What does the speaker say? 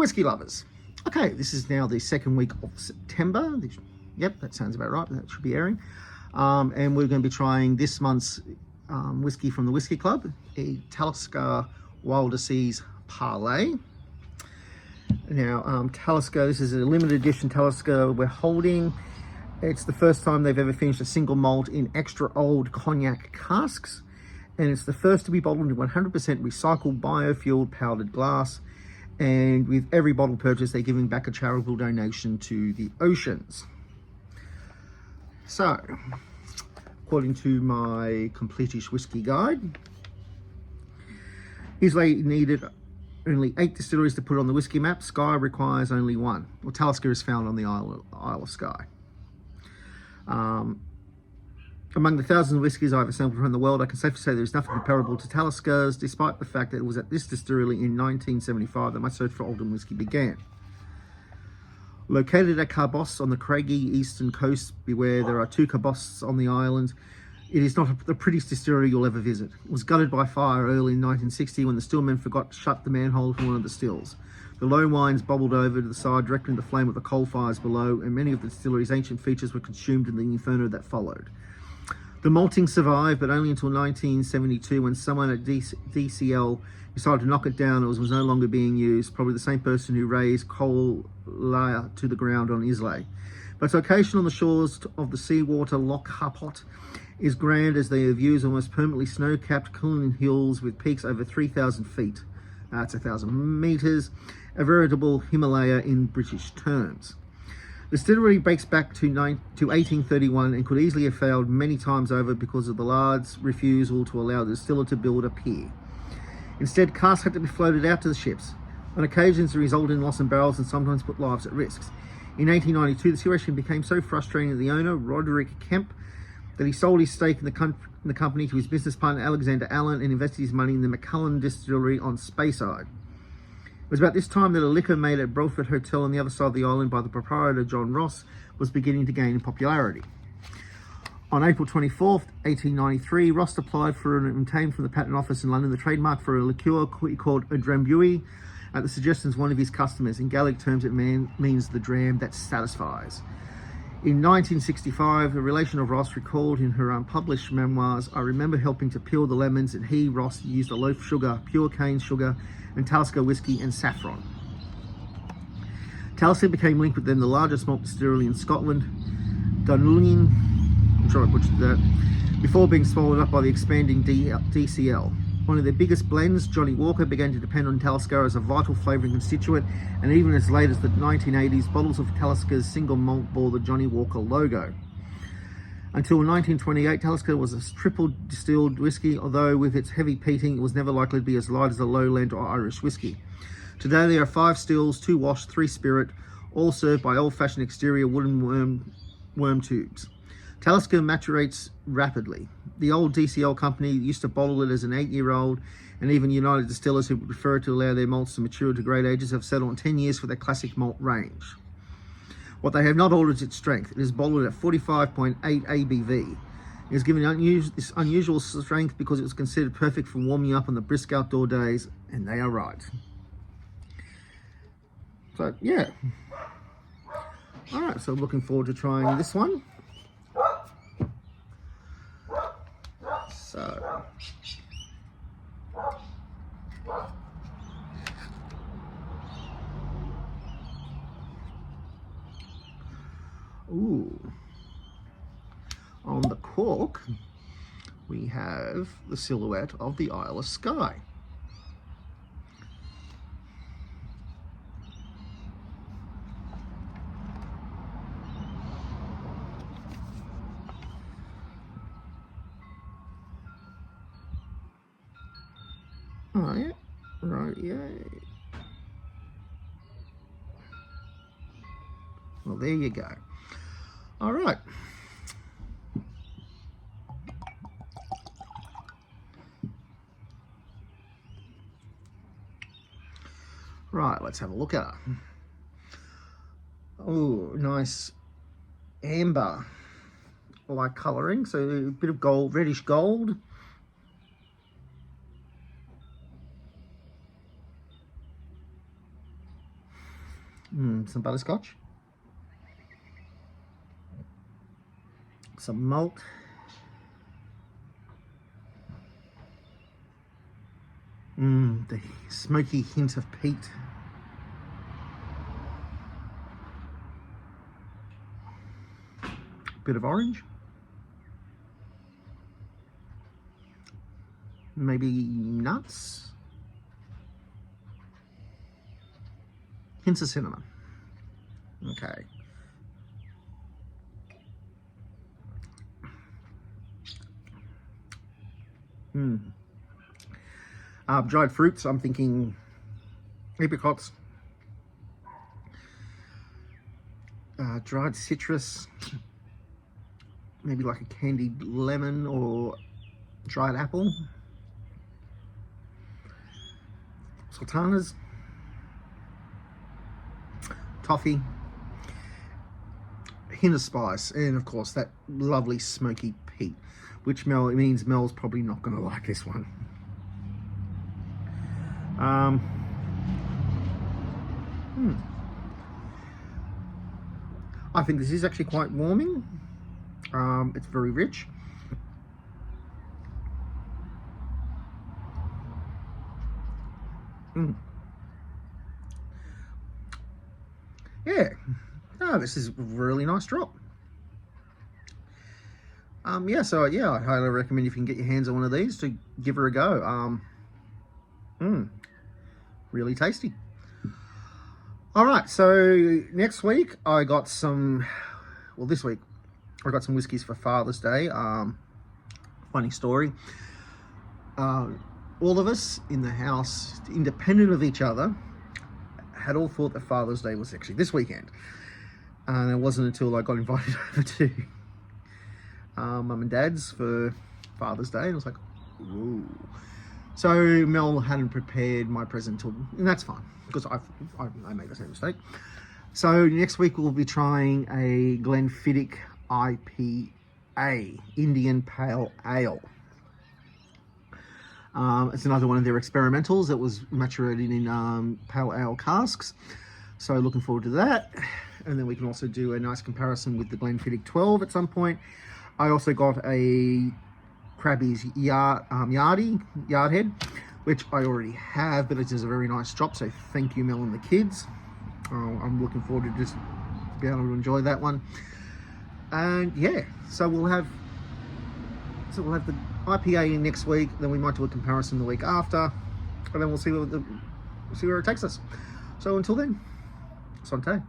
whiskey lovers. Okay, this is now the second week of September. Yep, that sounds about right. That should be airing. And we're going to be trying this month's whiskey from the Whisky Club, a Talisker Wilder Seas Parlay. Now, Talisker, this is a limited edition Talisker we're holding. It's the first time they've ever finished a single malt in extra old cognac casks. And it's the first to be bottled in 100% recycled biofueled powdered glass. And with every bottle purchase, they're giving back a charitable donation to the oceans. So, according to my completish whiskey guide, Islay needed only 8 distilleries to put on the whiskey map. Skye requires only 1. Well, Talisker is found on the Isle of Skye. Among the thousands of whiskies I've assembled around the world, I can safely say there is nothing comparable to Talisker's, despite the fact that it was at this distillery in 1975 that my search for Oldham whiskey began. Located at Carbos on the craggy eastern coast, beware, there are 2 Carbos on the island. It is not the prettiest distillery you'll ever visit. It was gutted by fire early in 1960 when the stillmen forgot to shut the manhole for one of the stills. The low wines bubbled over to the side, directly into the flame of the coal fires below, and many of the distillery's ancient features were consumed in the inferno that followed. The malting survived, but only until 1972 when someone at DCL decided to knock it down. It was no longer being used, probably the same person who raised coal layer to the ground on Islay. But its location on the shores of the seawater Loch Harpot is grand, as they have views almost permanently snow-capped Cullinan Hills with peaks over 3,000 feet. That's 1,000 meters, a veritable Himalaya in British terms. The distillery dates back to 1831 and could easily have failed many times over because of the Lard's refusal to allow the distiller to build a pier. Instead, casks had to be floated out to the ships. On occasions, it resulted in loss in barrels and sometimes put lives at risk. In 1892, the situation became so frustrating that the owner, Roderick Kemp, that he sold his stake in the company to his business partner, Alexander Allen, and invested his money in the Macallan distillery on Speyside. It was about this time that a liquor made at Brelford Hotel on the other side of the island by the proprietor John Ross was beginning to gain in popularity. On April 24th, 1893, Ross applied for and obtained from the Patent Office in London the trademark for a liqueur called a drambuie at the suggestion of one of his customers. In Gaelic terms, it means the dram that satisfies. In 1965, a relation of Ross recalled in her unpublished memoirs, "I remember helping to peel the lemons, and he, Ross, used a loaf sugar, pure cane sugar, and Talisker whiskey and saffron." Talisker became linked with then the largest malt distillery in Scotland, Dunluin, I'm sure I butchered that, before being swallowed up by the expanding DCL. One of their biggest blends, Johnny Walker, began to depend on Talisker as a vital flavouring constituent, and even as late as the 1980s, bottles of Talisker's single malt bore the Johnny Walker logo. Until 1928, Talisker was a triple distilled whiskey, although with its heavy peating, it was never likely to be as light as a lowland or Irish whiskey. Today, there are 5 stills, 2 wash, 3 spirit, all served by old-fashioned exterior wooden worm tubes. Talisker maturates rapidly. The old DCL company used to bottle it as an 8-year-old, and even United Distillers, who prefer to allow their malts to mature to great ages, have settled on 10 years for their classic malt range. What they have not altered is its strength. It is bottled at 45.8 ABV. It is given this unusual strength because it was considered perfect for warming up on the brisk outdoor days, and they are right. So, yeah. Alright, so looking forward to trying this one. So, ooh, on the cork we have the silhouette of the Isle of Skye. Oh yeah, right, yeah. Well, there you go. All right. Right, let's have a look at her. Oh, nice amber like colouring, so a bit of gold, reddish gold. Some butterscotch. Some malt. The smoky hint of peat. Bit of orange. Maybe nuts. Hints of cinnamon. Okay. Dried fruits, I'm thinking apricots, dried citrus, maybe like a candied lemon or dried apple, sultanas, toffee, hint of spice, and of course that lovely smoky peat, which means Mel's probably not going to like this one. I think this is actually quite warming. It's very rich. Yeah. Oh, this is a really nice drop. Yeah, so yeah, I highly recommend if you can get your hands on one of these to give her a go. Really tasty. All right, so next week I got some, well, this week I got some whiskies for Father's Day. Funny story. All of us in the house, independent of each other, had all thought that Father's Day was actually this weekend. And it wasn't until I got invited over to Mum and Dad's for Father's Day, and I was like, ooh. So Mel hadn't prepared my present till, and that's fine, because I made the same mistake. So next week we'll be trying a Glenfiddich IPA, Indian Pale Ale. It's another one of their experimentals that was maturated in pale ale casks. So looking forward to that. And then we can also do a nice comparison with the Glenfiddich 12 at some point. I also got a Krabby's Yard Head, which I already have, but it is a very nice drop. So thank you, Mel and the kids. I'm looking forward to just be able to enjoy that one. And yeah, so we'll have the IPA next week. Then we might do a comparison the week after, and then we'll see where it takes us. So until then, Santé.